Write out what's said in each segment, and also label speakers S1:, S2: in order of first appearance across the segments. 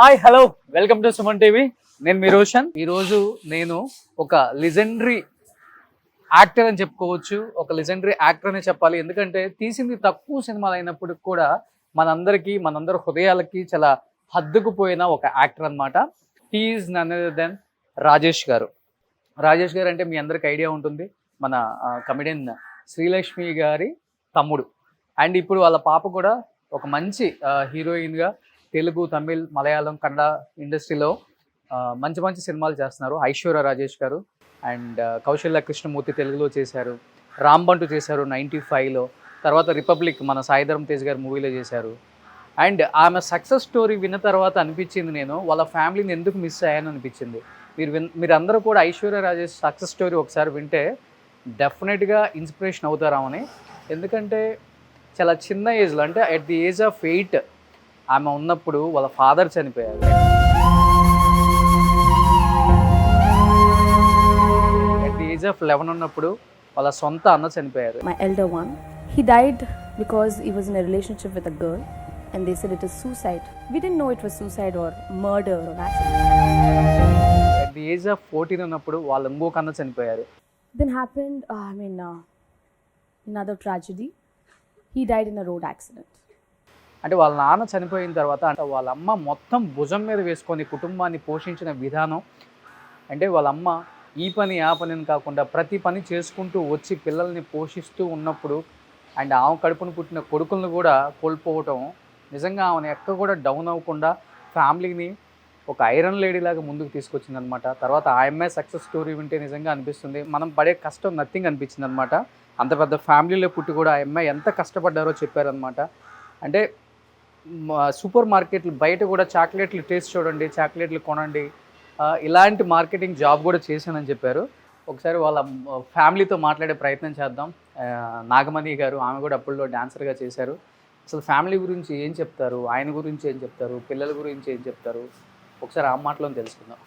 S1: Hi hello welcome to Suman TV. నేను మీ రోషన్. ఈరోజు నేను ఒక లెజెండరీ యాక్టర్ అని చెప్పుకోవచ్చు. ఒక లెజెండరీ యాక్టర్ అనే చెప్పాలి. ఎందుకంటే తీసింది తక్కువ సినిమాలు అయినప్పటికి కూడా మనందరి హృదయాలకి చాలా హద్దుకుపోయిన ఒక యాక్టర్ అనమాట. He is none other than Rajesh garu. Rajesh గారు అంటే మీ అందరికి ఐడియా ఉంటుంది, మన కమెడియన్ శ్రీలక్ష్మి గారి తమ్ముడు. అండ్ ఇప్పుడు వాళ్ళ పాప కూడా ఒక మంచి హీరోయిన్గా తెలుగు, తమిళ్, మలయాళం, కన్నడ ఇండస్ట్రీలో మంచి మంచి సినిమాలు చేస్తున్నారు ఐశ్వర్య రాజేష్ గారు. అండ్ కౌశల్య కృష్ణమూర్తి తెలుగులో చేశారు, రాంబంటు చేశారు 95లో, తర్వాత రిపబ్లిక్ మన సాయిధరం తేజ్ గారు మూవీలో చేశారు. అండ్ ఆమె సక్సెస్ స్టోరీ విన్న తర్వాత అనిపించింది, నేను వాళ్ళ ఫ్యామిలీని ఎందుకు మిస్ అయ్యాను అనిపించింది. మీరందరూ కూడా ఐశ్వర్య రాజేష్ సక్సెస్ స్టోరీ ఒకసారి వింటే డెఫినెట్గా ఇన్స్పిరేషన్ అవుతారామని. ఎందుకంటే చాలా చిన్న ఏజ్లో, అంటే అట్ ది ఏజ్ ఆఫ్ 8 ఆమె ఉన్నప్పుడు వాళ్ళ ఫాదర్ చనిపోయారు. అట్ ది ఏజ్ ఆఫ్ 11 ఉన్నప్పుడు వాళ్ళ సొంత అన్న చనిపోయారు.
S2: My elder one, he died because he was in a relationship with a girl and they said it is suicide. We didn't know it was suicide or murder or accident.
S1: At the age of 14 ఉన్నప్పుడు వాళ్ళ ఇంకొక అన్న చనిపోయారు.
S2: Then happened, another tragedy. He died in a road accident.
S1: అంటే వాళ్ళ నాన్న చనిపోయిన తర్వాత అంటే వాళ్ళ అమ్మ మొత్తం భుజం మీద వేసుకొని కుటుంబాన్ని పోషించిన విధానం, అంటే వాళ్ళ అమ్మ ఈ పని ఆ పని అని కాకుండా ప్రతి పని చేసుకుంటూ వచ్చి పిల్లల్ని పోషిస్తూ ఉన్నప్పుడు అండ్ ఆమె కడుపును పుట్టిన కొడుకులను కూడా కోల్పోవటం, నిజంగా ఆమెను ఎక్క కూడా డౌన్ అవ్వకుండా ఫ్యామిలీని ఒక ఐరన్ లేడీ లాగా ముందుకు తీసుకొచ్చింది అనమాట. తర్వాత ఆ అమ్మాయి సక్సెస్ స్టోరీ వింటే నిజంగా అనిపిస్తుంది, మనం పడే కష్టం నథింగ్ అనిపించింది అనమాట. అంత పెద్ద ఫ్యామిలీలో పుట్టి కూడా ఆ అమ్మాయి ఎంత కష్టపడ్డారో చెప్పారనమాట. అంటే సూపర్ మార్కెట్లు బయట కూడా చాక్లెట్లు టేస్ట్ చూడండి, చాక్లెట్లు కొనండి, ఇలాంటి మార్కెటింగ్ జాబ్ కూడా చేశానని చెప్పారు. ఒకసారి వాళ్ళ ఫ్యామిలీతో మాట్లాడే ప్రయత్నం చేద్దాం. నాగమణి గారు, ఆమె కూడా అప్పుల్లో డాన్సర్గా చేశారు. అసలు ఫ్యామిలీ గురించి ఏం చెప్తారు, ఆయన గురించి ఏం చెప్తారు, పిల్లల గురించి ఏం చెప్తారు, ఒకసారి ఆ మాటలో తెలుసుకుందాం.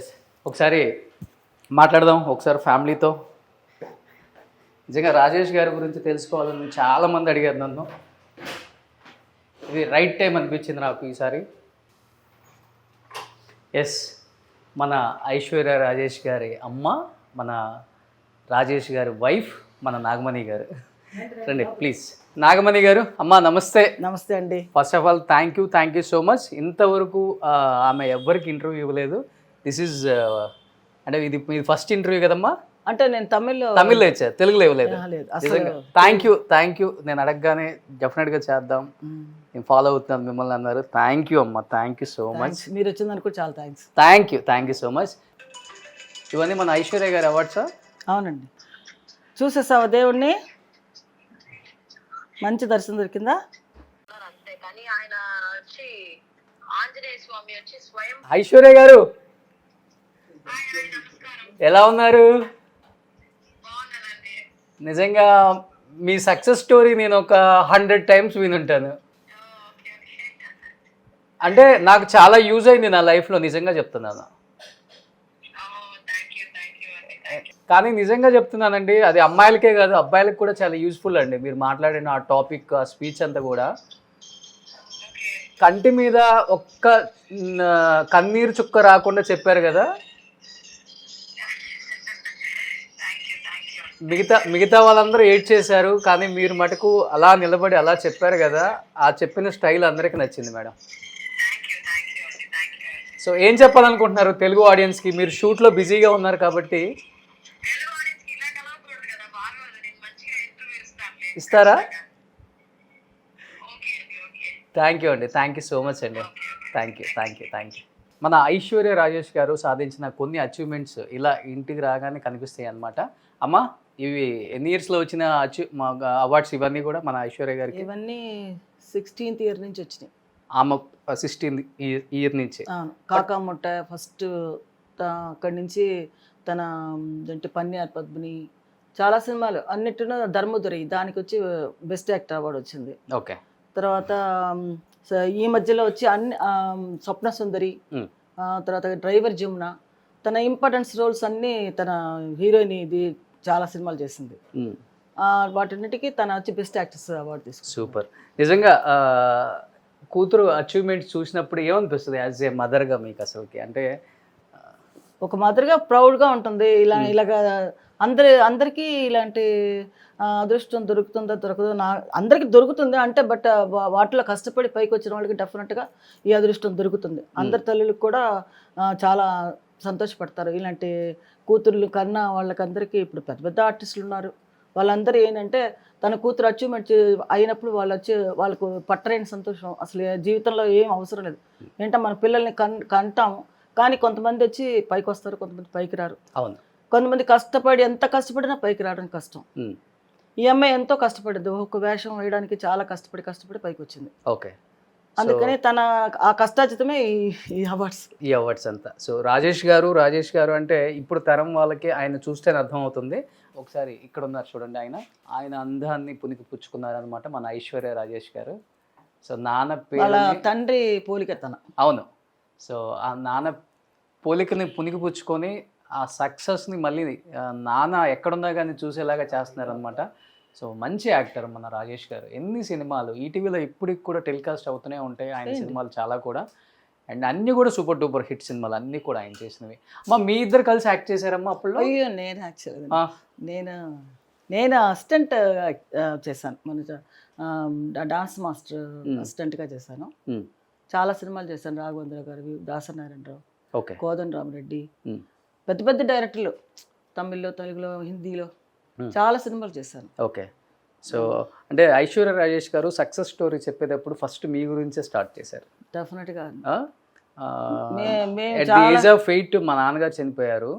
S1: ఎస్, ఒకసారి మాట్లాడదాం ఒకసారి ఫ్యామిలీతో. నిజంగా రాజేష్ గారి గురించి తెలుసుకోవాలని చాలామంది అడిగారు నన్ను. ఇది రైట్ టైం అనిపించింది నాకు ఈసారి. ఎస్, మన ఐశ్వర్య రాజేష్ గారి అమ్మ, మన రాజేష్ గారి వైఫ్, మన నాగమణి గారు. రండి ప్లీజ్. నాగమణి గారు, అమ్మ నమస్తే.
S3: నమస్తే అండి.
S1: First of all thank you so much. ఇంతవరకు ఆమె ఎవ్వరికి ఇంటర్వ్యూ ఇవ్వలేదు. దిస్ ఈజ్ అంటే ఇది మీ ఫస్ట్ ఇంటర్వ్యూ కదమ్మా?
S3: అంటే నేను
S1: తమిళ్లో ఇచ్చారు, తెలుగులో ఇవ్వలేదు. Thank you. నేను అడగగానే డెఫినెట్గా చేద్దాం, నేను ఫాలో అవుతున్నాను మిమ్మల్ని అన్నారు. థ్యాంక్ యూ అమ్మ, థ్యాంక్ యూ సో మచ్.
S3: మీరు వచ్చిందని కూడా చాలా thanks.
S1: Thank you so much. ఇవన్నీ మన ఐశ్వర్య గారి అవార్డ్సా?
S3: అవునండి. చూసేసావా దేవుణ్ణి? మంచి దర్శనం దొరికిందా?
S1: ఐశ్వర్య గారు ఎలా ఉన్నారు? నిజంగా మీ సక్సెస్ స్టోరీ నేను ఒక 100 times వినుంటాను. అంటే నాకు చాలా యూజ్ అయింది నా లైఫ్లో, నిజంగా చెప్తున్నాను. కానీ నిజంగా చెప్తున్నానండి, అది అమ్మాయిలకే కాదు అబ్బాయిలకు కూడా చాలా యూజ్ఫుల్ అండి. మీరు మాట్లాడిన ఆ టాపిక్, ఆ స్పీచ్ అంతా కూడా కంటి మీద ఒక్క కన్నీరు చుక్క రాకుండా చెప్పారు కదా. మిగతా వాళ్ళందరూ ఏడ్ చేశారు, కానీ మీరు మటుకు అలా నిలబడి అలా చెప్పారు కదా, ఆ చెప్పిన స్టైల్ అందరికీ నచ్చింది మేడం. సో ఏం చెప్పాలనుకుంటున్నారు తెలుగు ఆడియన్స్కి? మీరు షూట్లో బిజీగా ఉన్నారు కాబట్టి ఇస్తారా? థ్యాంక్ యూ అండి, థ్యాంక్ యూ సో మచ్ అండి. Thank you. మన ఐశ్వర్య రాజేష్ గారు సాధించిన కొన్ని అచీవ్మెంట్స్ ఇలా ఇంటికి రాగానే కనిపిస్తాయి అన్నమాట. అమ్మ, ఇవి ఎన్ని ఇయర్స్లో వచ్చిన అవార్డ్స్ ఇవన్నీ కూడా మన ఐశ్వర్య గారికి?
S3: ఇవన్నీ 16th year నుంచి వచ్చినాయి.
S1: ఆమె 16th year నుంచి.
S3: కాకాముట్ట ఫస్ట్, అక్కడి నుంచి తన పన్యార్ పద్మిని, చాలా సినిమాలు అన్నిటిలో ధర్మదురై దానికి వచ్చి బెస్ట్ యాక్టర్ అవార్డు వచ్చింది.
S1: ఓకే. తర్వాత
S3: ఈ మధ్యలో వచ్చి అన్ని స్వప్న సుందరి, తర్వాత డ్రైవర్ జమున, తన ఇంపార్టెన్స్ రోల్స్ అన్నీ తన హీరోయిన్ ఇది చాలా సినిమాలు చేసింది. వాటన్నిటికీ తన వచ్చి బెస్ట్ యాక్ట్రెస్ అవార్డు తీసుకుంది.
S1: సూపర్. నిజంగా కూతురు అచీవ్మెంట్స్ చూసినప్పుడు ఏమనిపిస్తుంది యాజ్ ఏ మదర్గా మీకు అసలుకి? అంటే
S3: ఒక మదర్గా ప్రౌడ్గా ఉంటుంది. ఇలాగా అందరికీ ఇలాంటి అదృష్టం దొరుకుతుందో దొరకదో అందరికీ దొరుకుతుంది అంటే, బట్ వాటిలో కష్టపడి పైకి వచ్చిన వాళ్ళకి డెఫినెట్గా ఈ అదృష్టం దొరుకుతుంది. అందరి తల్లులకు కూడా చాలా సంతోషపడతారు ఇలాంటి కూతుర్లు కన్నా. వాళ్ళకందరికీ ఇప్పుడు పెద్ద పెద్ద ఆర్టిస్టులు ఉన్నారు, వాళ్ళందరూ ఏంటంటే తన కూతురు అచీవ్మెంట్ అయినప్పుడు వాళ్ళకు పట్టలేని సంతోషం. అసలు జీవితంలో ఏం అవసరం లేదు. ఏంటంటే మన పిల్లల్ని కంటాము, కానీ కొంతమంది వచ్చి పైకి వస్తారు, కొంతమంది పైకి రారు.
S1: అవును,
S3: కొంతమంది ఎంత కష్టపడినా పైకి రావడం కష్టం. ఈ అమ్మాయి ఎంతో కష్టపడింది, ఒక వేషం వేయడానికి చాలా కష్టపడి పైకి వచ్చింది.
S1: ఓకే,
S3: అందుకని తన ఆ కష్టాజితమే ఈ అవార్డ్స్
S1: అంతా. సో రాజేష్ గారు అంటే ఇప్పుడు తరం వాళ్ళకి ఆయన చూస్తేనే అర్థం అవుతుంది. ఒకసారి ఇక్కడ ఉన్నారు చూడండి, ఆయన అందాన్ని పునికి పుచ్చుకున్నారనమాట మన ఐశ్వర్య రాజేష్ గారు. సో నాన్న
S3: వాళ్ళ
S1: పేరు
S3: తండ్రి పోలిక తన.
S1: అవును, సో ఆ నాన్న పోలికని పునికి పుచ్చుకొని ఆ సక్సెస్ని మళ్ళీ నాన్న ఎక్కడున్నా కానీ చూసేలాగా చేస్తున్నారనమాట. సో మంచి యాక్టర్ మన రాజేష్ గారు. ఎన్ని సినిమాలు ఈటీవీలో ఇప్పటికి కూడా టెలికాస్ట్ అవుతూనే ఉంటాయి ఆయన సినిమాలు చాలా కూడా. అండ్ అన్నీ కూడా సూపర్ డూపర్ హిట్ సినిమాలు అన్నీ కూడా ఆయన చేసినవి. అమ్మా మీ ఇద్దరు కలిసి యాక్ట్ చేశారమ్మా అప్పుడు?
S3: అయ్యో, నేను యాక్చువల్గా నేను అసిస్టెంట్ చేశాను, మన డాన్స్ మాస్టర్ అసిస్టెంట్గా చేశాను. చాలా సినిమాలు చేశాను, రాఘవేంద్ర గారు, దాసనారాయణరావు,
S1: ఓకే,
S3: కోదండరామరెడ్డి, పెద్ద పెద్ద డైరెక్టర్లు, తమిళ్లో, తెలుగులో, హిందీలో చాలా సినిమాలు చేశాను.
S1: ఓకే, సో అంటే ఐశ్వర్య రాజేష్ గారు సక్సెస్ స్టోరీ చెప్పేటప్పుడు ఫస్ట్ మీ గురించే స్టార్ట్ చేశారు.
S3: డెఫినెట్గా
S1: ఏజ్ ఆఫ్ 8 మా నాన్నగారు చనిపోయారు.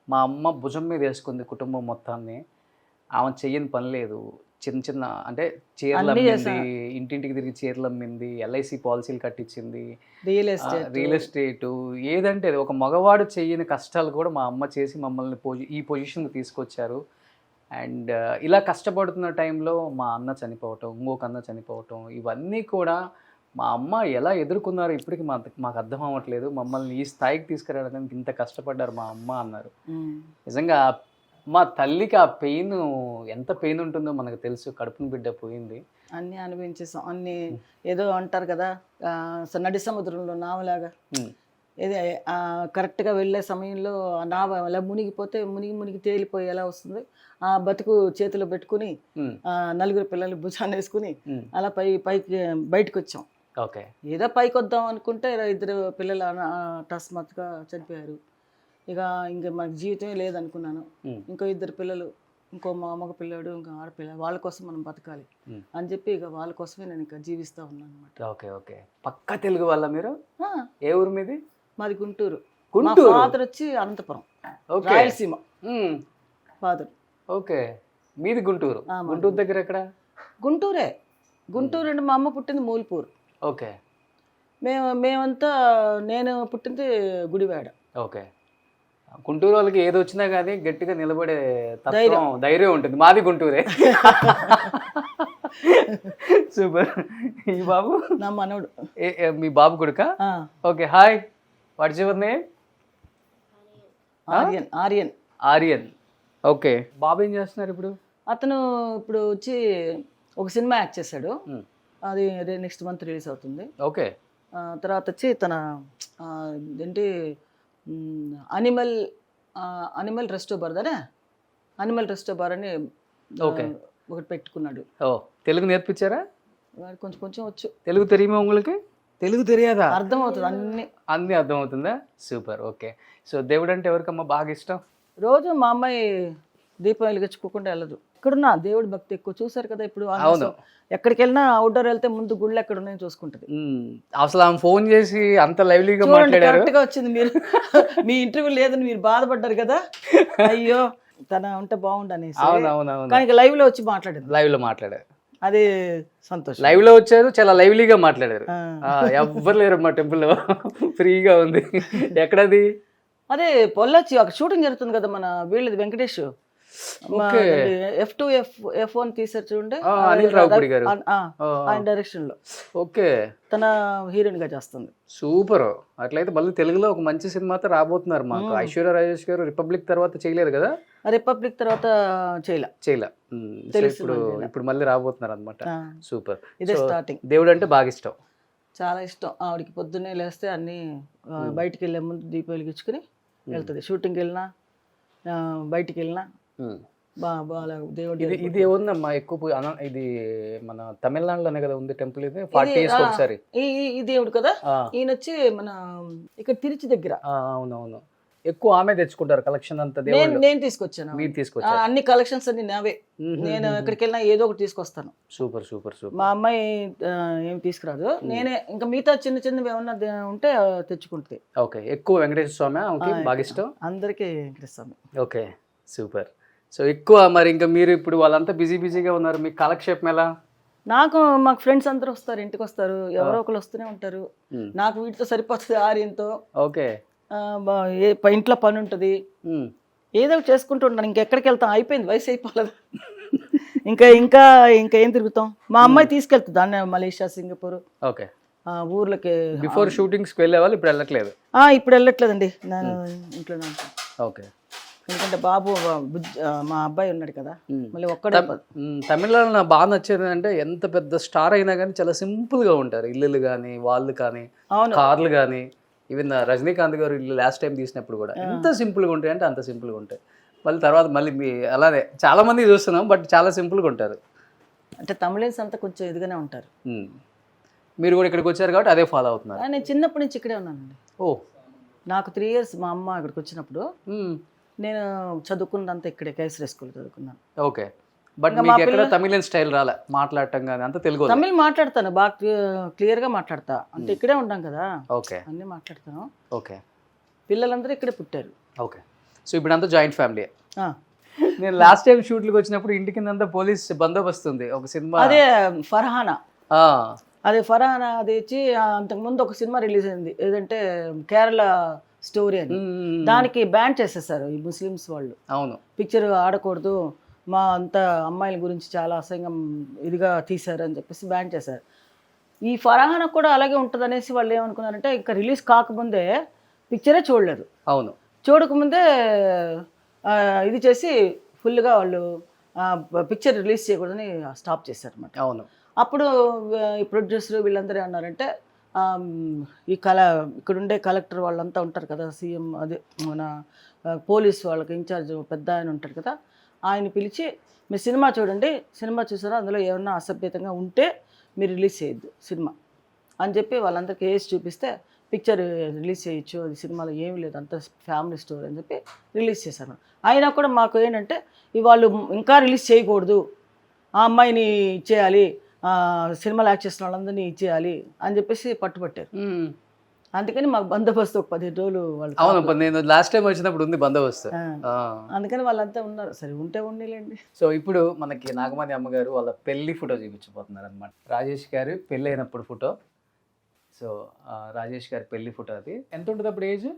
S1: మా అమ్మ భుజం మీద వేసుకుంది కుటుంబం మొత్తాన్ని. ఆమె చెయ్యని పని లేదు. చిన్న అంటే చీరలు అమ్మింది, ఇంటింటికి తిరిగి చీరలు అమ్మింది, ఎల్ఐసి పాలసీలు కట్టించింది, రియల్ ఎస్టేట్, ఏదంటే ఒక మగవాడు చెయ్యని కష్టాలు కూడా మా అమ్మ చేసి మమ్మల్ని ఈ పొజిషన్కి తీసుకొచ్చారు. అండ్ ఇలా కష్టపడుతున్న టైంలో మా అన్న చనిపోవటం, ఇంకొక అన్న చనిపోవటం, ఇవన్నీ కూడా మా అమ్మ ఎలా ఎదుర్కొన్నారో ఇప్పటికి మాకు అర్థం అవ్వట్లేదు. మమ్మల్ని ఈ స్థాయికి తీసుకురావడానికి ఇంత కష్టపడ్డారు మా అమ్మ అన్నారు. నిజంగా మా తల్లికి ఆ పెయిన్, ఎంత పెయిన్ ఉంటుందో మనకు తెలుసు. కడుపుని బిడ్డ పోయింది,
S3: అన్నీ అనుభవించేసాం. అన్నీ ఏదో అంటారు కదా, నడి సముద్రంలో నావలాగా, ఏది కరెక్ట్గా వెళ్ళే సమయంలో ఆ నావ అలా మునిగిపోతే మునిగి తేలిపోయి ఎలా వస్తుంది, ఆ బతుకు చేతిలో పెట్టుకుని నలుగురు పిల్లలు భుజాన్ని వేసుకుని అలా పైకి బయటకు వచ్చాం.
S1: ఓకే, ఏదో
S3: పైకి వద్దాం అనుకుంటే 2 పిల్లలు అకస్మాత్తుగా చనిపోయారు. ఇంకా మనకి జీవితమే లేదనుకున్నాను. ఇంకో 2 పిల్లలు, ఇంకో మగ పిల్లాడు, ఇంకో ఆడపిల్ల, వాళ్ళ కోసం మనం బతకాలి అని చెప్పి వాళ్ళ కోసమే నేను ఇంకా జీవిస్తూ ఉన్నాను అనమాట.
S1: ఓకే, ఓకే, పక్కా తెలుగు వాళ్ళ మీరు? ఏ ఊరు మీది?
S3: మాది గుంటూరు.
S1: గుంటూరు.
S3: ఫాదర్ వచ్చి అనంతపురం, రాయలసీమ ఫాదర్.
S1: ఓకే, మీది గుంటూరు. గుంటూరు దగ్గర ఎక్కడ?
S3: గుంటూరే. గుంటూరు అంటే మా అమ్మ పుట్టింది మూల్పూర్.
S1: ఓకే,
S3: మేమంతా నేను పుట్టింది గుడివాడ.
S1: ఓకే, గుంటూరు వాళ్ళకి ఏది వచ్చినా కానీ గట్టిగా నిలబడే ధైర్యం ఉంటుంది. మాది గుంటూరే. సూపర్. ఈ బాబు
S3: నా మనవడు.
S1: మీ బాబు కొడుకా? Okay, hi, what's your name? Aryan. Okay, బాబు ఏం చేస్తున్నారు ఇప్పుడు?
S3: అతను ఇప్పుడు వచ్చి ఒక సినిమా యాక్ట్ చేశాడు, అది నెక్స్ట్ మంత్ రిలీజ్ అవుతుంది.
S1: ఓకే,
S3: తర్వాత వచ్చి తన ఏంటి అనిమల్ రెస్టోబార్ అని ఒకటి పెట్టుకున్నాడు.
S1: తెలుగు నేర్పించారా?
S3: కొంచెం వచ్చు.
S1: తెలుగు తెలియమా உங்களுக்கு? తెలుగు తెలియదా?
S3: అర్థం అవుతుంది,
S1: అన్నీ అర్థం అవుతుందా? సూపర్. ఓకే, సో దేవుడు అంటే ఎవరికమ్మా బాగా ఇష్టం?
S3: రోజు మా అమ్మాయి దీపం వెలిగించుకోకుండా వెళ్ళదు. ఇక్కడున్న దేవుడి భక్తి ఎక్కువ. చూసారు కదా ఇప్పుడు, ఎక్కడికి వెళ్ళినా అవుట్డోర్ వెళ్తే ముందు గుళ్ళు ఎక్కడ ఉన్నాయో చూసుకుంటది.
S1: అసలు ఆమె ఫోన్ చేసి అంత లైవ్లీగా మాట్లాడారు.
S3: కరెక్ట్ గా వచ్చింది. మీరు మీ ఇంటర్వ్యూ లేదని మీరు బాధపడ్డారు కదా, అయ్యో తన ఉంటే బాగుండనేసి. కానీ లైవ్ లో వచ్చి మాట్లాడారు. అది సంతోషం.
S1: లైవ్ లో వచ్చారు, చాలా లైవ్లీగా మాట్లాడారు. ఎవ్వరు లేరు మా టెంపుల్ లో, ఫ్రీగా ఉంది. ఎక్కడది?
S3: అదే పొల్లొచ్చి అక్కడ షూటింగ్ జరుగుతుంది కదా, మన వీళ్ళది వెంకటేష్ F2 F1 తీసారు చూడండి,
S1: అనిల్ రావుపూడి గారు,
S3: ఆయన డైరెక్షన్ లో.
S1: ఓకే,
S3: తన హీరోయిన్ గా చేస్తుంది.
S1: సూపర్. అట్లయితే మళ్ళీ తెలుగులో ఒక మంచి సినిమాతో రాబోతున్నారు మాకు. ఐశ్వర్య రాజేష్ గారు రిపబ్లిక్ తర్వాత చేయలేరు కదా?
S3: రిపబ్లిక్ తర్వాత చేయలే.
S1: ఇప్పుడు మళ్ళీ రాబోతున్నారు అనమాట. సూపర్.
S3: ఇదే స్టార్టింగ్.
S1: దేవుడు అంటే బాగా ఇష్టం.
S3: చాలా ఇష్టం ఆవిడకి. పొద్దున్నే లేస్తే అన్నీ బయటికి వెళ్ళే ముందు దీపం వెలిగించుకుని వెళ్తుంది. షూటింగ్కి వెళ్ళినా బయటికి వెళ్ళినా బాగా దేవుడి
S1: ఇది ఏముందమ్మా ఎక్కువ ఇది మన తమిళనాడులోనే కదా ఉంది టెంపుల్, ఇది 40 years ఒకసారి
S3: ఈ దేవుడు కదా. ఈయన వచ్చి మన ఇక్కడ తిరుచి దగ్గర.
S1: అవునవును, ఎక్కువ ఆమె తెచ్చుకుంటారు కలెక్షన్ అంతా.
S3: నేను తీసుకొచ్చాను,
S1: మీరు తీసుకొచ్చారు?
S3: అన్ని కలెక్షన్స్ అన్ని నావే. నేను ఎక్కడికి వెళ్ళినా ఏదో ఒకటి తీసుకొస్తాను.
S1: Super super super.
S3: మా అమ్మాయి ఏం తీసుకురాదు, నేనే ఇంకా మిగతా చిన్న చిన్నవి ఏమన్నా ఉంటే తెచ్చుకుంటుంది.
S1: ఓకే, ఎక్కువ వెంకటేశ్వర స్వామి ఆమెకి బాగా ఇష్టం?
S3: అందరికీ Venkateswara Swamy.
S1: Okay super. So ఎక్కువ మరి ఇంకా మీరు ఇప్పుడు వాళ్ళంతా బిజీగా ఉన్నారు, మీకు కాలక్షేపం ఎలా?
S3: మాకు ఫ్రెండ్స్ అందరూ వస్తారు, ఇంటికి వస్తారు, ఎవరో ఒకరు వస్తూనే ఉంటారు. నాకు వీటితో సరిపోతుంది ఆర్యంతో.
S1: ఓకే,
S3: ఇంట్లో పని ఉంటుంది, ఏదో ఒకటి చేసుకుంటూ ఉంటాను. ఇంకెక్కడికి వెళ్తాం, అయిపోయింది, వయసు అయిపోలేదు. ఇంకా ఇంకా ఇంకా ఏం తిరుగుతాం. మా అమ్మాయి తీసుకెళ్తుంది దాన్ని మలేషియా, సింగపూర్.
S1: ఓకే,
S3: ఊర్లకి.
S1: బిఫోర్ షూటింగ్స్కి వెళ్ళేవాళ్ళు, ఇప్పుడు వెళ్ళట్లేదు?
S3: ఇప్పుడు వెళ్ళట్లేదండి, నేను ఇంట్లోనే ఉంటాను.
S1: ఓకే,
S3: ఎందుకంటే బాబు మా అబ్బాయి ఉన్నాడు కదా, మళ్ళీ ఒక్కడే.
S1: తమిళనాడులో నాకు బాగా నచ్చేది అంటే ఎంత పెద్ద స్టార్ అయినా కానీ చాలా సింపుల్గా ఉంటారు ఇల్లులు కానీ, వాళ్ళు కానీ, కార్లు కానీ. ఈవెన్ రజనీకాంత్ గారు ఇల్లు లాస్ట్ టైం తీసినప్పుడు కూడా ఎంత సింపుల్గా ఉంటాయి అంటే అంత సింపుల్గా ఉంటాయి. మళ్ళీ తర్వాత మళ్ళీ అలానే చాలా మంది చూస్తున్నాం, బట్ చాలా సింపుల్గా ఉంటారు.
S3: అంటే తమిళన్స్ అంతా కొంచెం ఎదుగానే ఉంటారు.
S1: మీరు కూడా ఇక్కడికి వచ్చారు కాబట్టి అదే ఫాలో అవుతున్నారు?
S3: నేను చిన్నప్పటి నుంచి ఇక్కడే ఉన్నానండి.
S1: ఓ, నాకు
S3: 3 years మా అమ్మ ఇక్కడికి వచ్చినప్పుడు నేను చదువుకున్నదంతా ఇక్కడే, కేసరి స్కూల్ చదువుకున్నాను.
S1: ఓకే, బట్ మీకు ఎక్కడ తమిళన్ స్టైల్ రాలే మాట్లాడటం కానీ? అంత తెలుగు?
S3: తమిళ్ మాట్లాడతాను, బాగా క్లియర్గా మాట్లాడతా. అంటే ఇక్కడే ఉంటాం కదా,
S1: ఓకే,
S3: అన్నీ మాట్లాడతాను.
S1: ఓకే,
S3: పిల్లలందరూ ఇక్కడే పుట్టారు.
S1: ఓకే. సో ఇప్పుడు అంతా జాయింట్ ఫ్యామిలీ? నేను లాస్ట్ టైం షూట్లకు వచ్చినప్పుడు ఇంటి కింద పోలీస్ బందోబస్తు ఉంది. ఒక సినిమా
S3: అదే ఫర్హానా, అదే ఫర్హానా అది వచ్చి అంతకుముందు ఒక సినిమా రిలీజ్ అయింది, ఏదంటే కేరళ స్టోరీ అని. దానికి బ్యాన్ చేసేసారు ఈ ముస్లిమ్స్ వాళ్ళు.
S1: అవును,
S3: పిక్చర్ ఆడకూడదు, మా అంతా అమ్మాయిల గురించి చాలా అసహ్యంగా ఇదిగా తీశారు అని చెప్పేసి బ్యాన్ చేశారు. ఈ ఫర్హానా కూడా అలాగే ఉంటుంది అనేసి వాళ్ళు ఏమనుకున్నారంటే ఇంకా రిలీజ్ కాకముందే పిక్చరే చూడలేదు.
S1: అవును,
S3: చూడకముందే ఇది చేసి ఫుల్గా వాళ్ళు పిక్చర్ రిలీజ్ చేయకూడదని స్టాప్ చేశారు అన్నమాట.
S1: అవును.
S3: అప్పుడు ఈ ప్రొడ్యూసర్ వీళ్ళందరూ ఏమన్నారంటే ఇక్కడుండే కలెక్టర్ వాళ్ళంతా ఉంటారు కదా, సీఎం అదే మన పోలీస్ వాళ్ళకి ఇన్ఛార్జ్ పెద్ద ఆయన ఉంటారు కదా, ఆయన పిలిచి మీరు సినిమా చూడండి, సినిమా చూసారా, అందులో ఏమన్నా అసభ్యతంగా ఉంటే మీరు రిలీజ్ చేయొద్దు సినిమా అని చెప్పి వాళ్ళందరికీ వేసి చూపిస్తే పిక్చర్ రిలీజ్ చేయొచ్చు, అది సినిమాలో ఏమీ లేదు, అంత ఫ్యామిలీ స్టోరీ అని చెప్పి రిలీజ్ చేశాను. అయినా కూడా మాకు ఏంటంటే వాళ్ళు ఇంకా రిలీజ్ చేయకూడదు, ఆ అమ్మాయిని ఇచ్చేయాలి, సినిమాలు యాక్ట్ చేసిన వాళ్ళందరినీ ఇచ్చేయాలి అని చెప్పేసి పట్టుబట్టారు. అందుకని మాకు బందోబస్తు ఒక 15 రోజులు వాళ్ళు.
S1: అవును, నేను లాస్ట్ టైం వచ్చినప్పుడు ఉంది బందోబస్తు.
S3: అందుకని వాళ్ళంతా ఉన్నారు, సరే ఉంటే ఉండేలేండి.
S1: సో ఇప్పుడు మనకి నాగమణి అమ్మగారు వాళ్ళ పెళ్లి ఫోటో చూపించబోతున్నారు అనమాట. రాజేష్ గారు పెళ్ళి అయినప్పుడు ఫోటో. సో రాజేష్ గారి పెళ్లి ఫోటో. అది ఎంత ఉంటుంది అప్పుడు ఏజ్?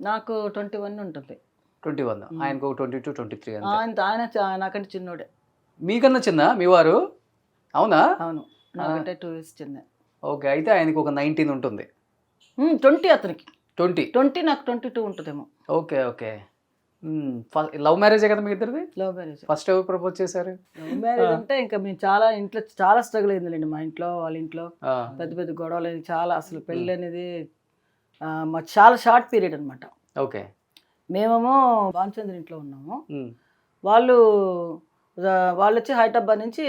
S3: నాకు 21 ఉంటుంది.
S1: 21. ఆయనకు 22, 23.
S3: ఆయన నాకంటే చిన్నోడే.
S1: మీకన్నా చిన్న మీ వారు? అవునా?
S3: అవును, నాకంటే 2 years చిన్న.
S1: ఓకే, అయితే ఆయనకు ఒక 19 ఉంటుంది.
S3: 20 అతనికి.
S1: 20
S3: నాకు 22 ఉంటుందేమో.
S1: Okay okay. లవ్ మ్యారేజే కదా మీ ఇద్దరిది?
S3: Love marriage.
S1: ఫస్ట్ ఎవరు ప్రపోజ్ చేశారు?
S3: లవ్ మ్యారేజ్ అంటే ఇంకా మేము ఇంట్లో చాలా స్ట్రగుల్ అయిందిలేండి. మా ఇంట్లో వాళ్ళ ఇంట్లో పెద్ద పెద్ద గొడవలు, చాలా అసలు పెళ్ళి అనేది మాకు చాలా షార్ట్ పీరియడ్ అనమాట.
S1: ఓకే,
S3: మేమేమో భానుచంద్ర ఇంట్లో ఉన్నాము, వాళ్ళు వచ్చి హైదరాబాద్ నుంచి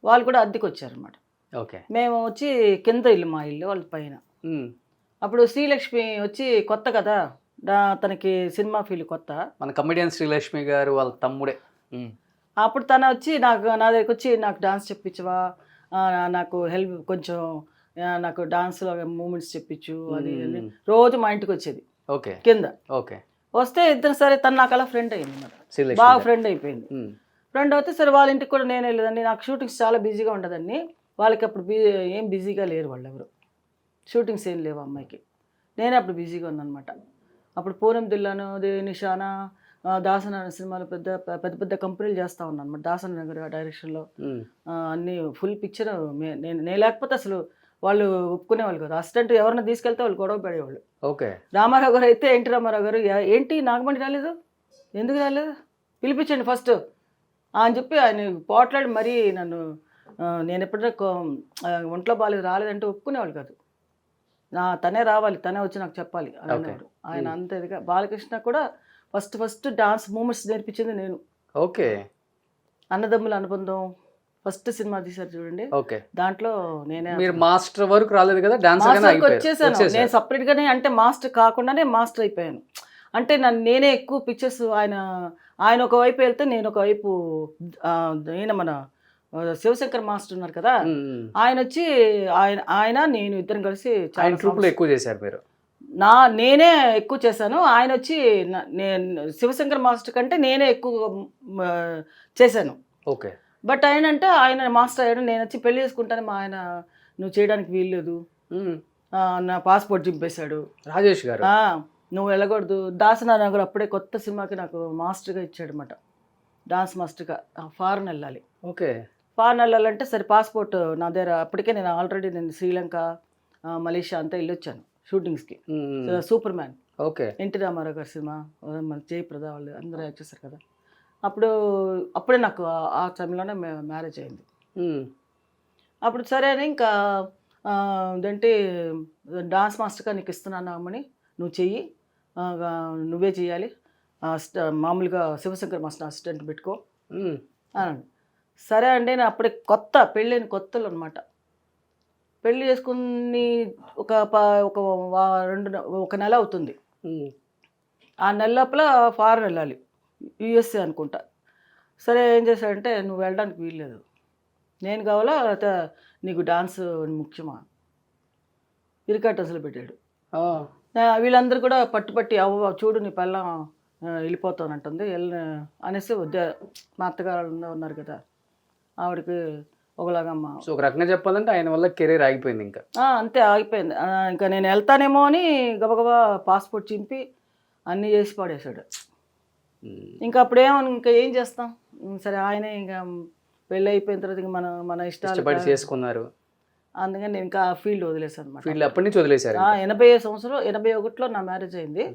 S3: వాళ్ళు కూడా అద్దెకి వచ్చారనమాట.
S1: ఓకే,
S3: మేము వచ్చి కింద ఇల్లు, మా ఇల్లు వాళ్ళ పైన. అప్పుడు శ్రీలక్ష్మి వచ్చి కొత్త కదా, తనకి సినిమా ఫీల్డ్ కొత్త. మన
S1: కమెడియన్ శ్రీలక్ష్మి గారు వాళ్ళ తమ్ముడే.
S3: అప్పుడు తన వచ్చి నా దగ్గరికి వచ్చి నాకు డాన్స్ చెప్పించవా, నాకు హెల్ప్ కొంచెం, నాకు డాన్స్లో మూమెంట్స్ చెప్పించు, అది రోజు మా ఇంటికి వచ్చేది.
S1: ఓకే,
S3: కింద.
S1: ఓకే,
S3: వస్తే ఇద్దరు సరే, తను నాకు అలా ఫ్రెండ్ అయింది అన్నమాట, బాగా ఫ్రెండ్ అయిపోయింది. ఫ్రెండ్ అయితే సరే వాళ్ళ ఇంటికి కూడా నేను వెళ్ళేదండి. నాకు షూటింగ్స్ చాలా బిజీగా ఉండదండి, వాళ్ళకి అప్పుడు ఏం బిజీగా లేరు వాళ్ళు ఎవరు, షూటింగ్స్ ఏం లేవు అమ్మాయికి. నేనే అప్పుడు బిజీగా ఉన్నాను అనమాట. అప్పుడు పూనం దిల్లాను, నిషానా, దాసన సినిమాలు పెద్ద పెద్ద పెద్ద కంపెనీలు చేస్తూ ఉన్నాను అనమాట. దాసన్ నగర్ డైరెక్షన్లో అన్నీ ఫుల్ పిక్చర్. నేను లేకపోతే అసలు వాళ్ళు ఒప్పుకునేవాళ్ళు కదా. అసిస్టెంట్ ఎవరైనా తీసుకెళ్తే వాళ్ళు గొడవ పడేవాళ్ళు.
S1: ఓకే,
S3: రామారావు గారు అయితే ఎన్టీ రామారావు గారు, ఏంటి నాగమణి రాలేదు, ఎందుకు రాలేదు, పిలిపించండి ఫస్ట్ అని చెప్పి ఆయన పోట్లాడి మరీ నన్ను నేను ఎప్పుడైనా ఒంట్లో బాగాలేదు రాలేదంటే ఒప్పుకునేవాళ్ళు కాదు. తనే రావాలి, తనే వచ్చి నాకు చెప్పాలి అని అనేవారు. ఆయన అంత ఇదిగా. బాలకృష్ణ కూడా ఫస్ట్ డాన్స్ మూమెంట్స్ నేర్పించింది నేను.
S1: ఓకే.
S3: అన్నదమ్ముల అనుబంధం ఫస్ట్ సినిమా తీశారు చూడండి,
S1: ఓకే.
S3: దాంట్లో నేనే.
S1: మీరు మాస్టర్ వరకు రాలేదు కదా,
S3: మాస్టర్కి వచ్చేసాను నేను సపరేట్ గానే. అంటే మాస్టర్ కాకుండానే మాస్టర్ అయిపోయాను. అంటే నేనే ఎక్కువ పిక్చర్స్, ఆయన ఒకవైపు వెళ్తే నేను ఒకవైపు, ఈయన మన శివశంకర్ మాస్టర్ ఉన్నారు కదా, ఆయన వచ్చి ఆయన నేను ఇద్దరం కలిసి
S1: ఆయన ట్రూప్లో ఎక్కువ చేశారు మీరు.
S3: నేనే ఎక్కువ చేశాను. ఆయన వచ్చి శివశంకర్ మాస్టర్ కంటే నేనే ఎక్కువ చేశాను.
S1: ఓకే.
S3: బట్ ఆయన మాస్టర్ అయ్యాడు, నేను వచ్చి పెళ్లి చేసుకుంటాను, మా ఆయన నువ్వు చేయడానికి వీల్లేదు, నా పాస్పోర్ట్ చింపేశాడు
S1: రాజేష్ గారు,
S3: నువ్వు వెళ్ళకూడదు. దాసనారాయణ గారు అప్పుడే కొత్త సినిమాకి నాకు మాస్టర్గా ఇచ్చాడు అనమాట, డాన్స్ మాస్టర్గా. ఫారెన్ వెళ్ళాలి.
S1: ఓకే.
S3: ఫారెన్ వెళ్ళాలంటే సరే పాస్పోర్ట్ నా దగ్గర అప్పటికే నేను ఆల్రెడీ శ్రీలంక, మలేషియా అంతా వెళ్ళొచ్చాను షూటింగ్స్కి. Superman,
S1: okay,
S3: NT Rama Rao గారి సినిమా, మన జయప్రద వాళ్ళు అందరూ వచ్చేసారు కదా. అప్పుడే నాకు ఆ టైంలోనే మ్యారేజ్ అయింది. అప్పుడు సరే అని ఇంకా ఏంటంటే డాన్స్ మాస్టర్గా నీకు ఇస్తున్నాను అమ్మని, నువ్వు చెయ్యి, నువ్వే చెయ్యాలి, మామూలుగా శివశంకర్ మాస్టర్ అసిస్టెంట్ పెట్టుకో అనండి. సరే అండి. నేను అప్పుడే పెళ్ళైన కొత్తలు అనమాట. పెళ్ళి చేసుకుని ఒక నెల అవుతుంది. ఆ నెల లోపల ఫారెన్ వెళ్ళాలి, యుఎస్ఏ అనుకుంటా. సరే ఏం చేశాడంటే, నువ్వు వెళ్ళడానికి వీల్లేదు, నేను కావాలా లేకపోతే నీకు డాన్స్ ముఖ్యమా, ఇరికాట్ అసలు పెట్టాడు. వీళ్ళందరూ కూడా పట్టుపట్టి అవ్వ చూడు నీ పిల్లం వెళ్ళిపోతానంటుంది అనేసి వద్దే. మా అత్తగారు ఉన్నారు కదా, ఆవిడకి ఒకలాగమ్మ.
S1: సో ఒక రకంగా చెప్పాలంటే ఆయన వల్ల కెరీర్ ఆగిపోయింది. ఇంకా
S3: అంతే ఆగిపోయింది. ఇంకా నేను వెళ్తానేమో అని గబగబా పాస్పోర్ట్ చింపి అన్నీ చేసి పడేశాడు. ఇంకా ఇంకా ఏం చేస్తాం. సరే ఆయనే ఇంకా పెళ్ళి అయిపోయిన తర్వాత ఇంకా మన ఇష్టాలు
S1: చేసుకున్నారు.
S3: అందుకని నేను ఇంకా ఫీల్డ్ వదిలేసాను అనమాట.
S1: ఫీల్డ్ అప్పటి నుంచి వదిలేశారు.
S3: 81లో నా మ్యారేజ్ అయింది.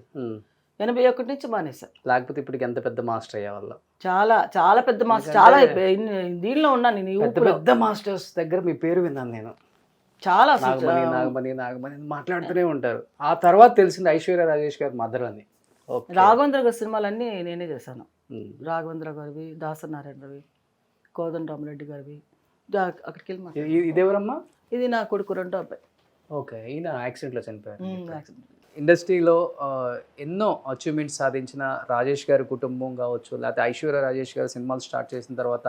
S3: 81 నుంచి మానేశాను.
S1: లేకపోతే ఇప్పటికి ఎంత పెద్ద మాస్టర్ అయ్యేవాళ్ళ.
S3: చాలా పెద్ద మాస్టర్, చాలా దీనిలో ఉన్నాను నేను.
S1: పెద్ద మాస్టర్స్ దగ్గర మీ పేరు విన్నాను నేను.
S3: చాలా
S1: నాగమణి మాట్లాడుతూనే ఉంటారు. ఆ తర్వాత తెలిసింది ఐశ్వర్య రాజేష్ గారి మదర్ అని.
S3: రాఘవేంద్ర గారి సినిమాలన్నీ నేనే చేశాను. రాఘవేంద్ర గారివి, దాసనారాయణ గారివి, కోదండరామరెడ్డి గారివి. అక్కడికి వెళ్ళి
S1: ఇదేవరమ్మా?
S3: ఇది నా కొడుకు రెండో అబ్బాయి.
S1: ఓకే. ఈయన యాక్సిడెంట్లో చనిపోయారు. ఇండస్ట్రీలో ఎన్నో అచీవ్మెంట్స్ సాధించిన రాజేష్ గారి కుటుంబం కావచ్చు, లేకపోతే ఐశ్వర్య రాజేష్ గారు సినిమాలు స్టార్ట్ చేసిన తర్వాత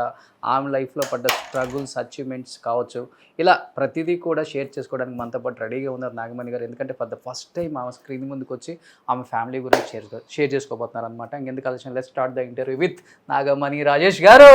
S1: ఆమె లైఫ్లో పడ్డ స్ట్రగుల్స్, అచీవ్మెంట్స్ కావచ్చు, ఇలా ప్రతిదీ కూడా షేర్ చేసుకోవడానికి మనతో పాటు రెడీగా ఉన్నారు నాగమణి గారు. ఎందుకంటే ఫర్ ద ఫస్ట్ టైం ఆమె స్క్రీన్ ముందుకు వచ్చి ఆమె ఫ్యామిలీ గురించి షేర్ చేసుకోబోతున్నారు అనమాట. ఇంకెందుకు ఆలోచన, let's start the interview with Nagamani Rajesh గారు.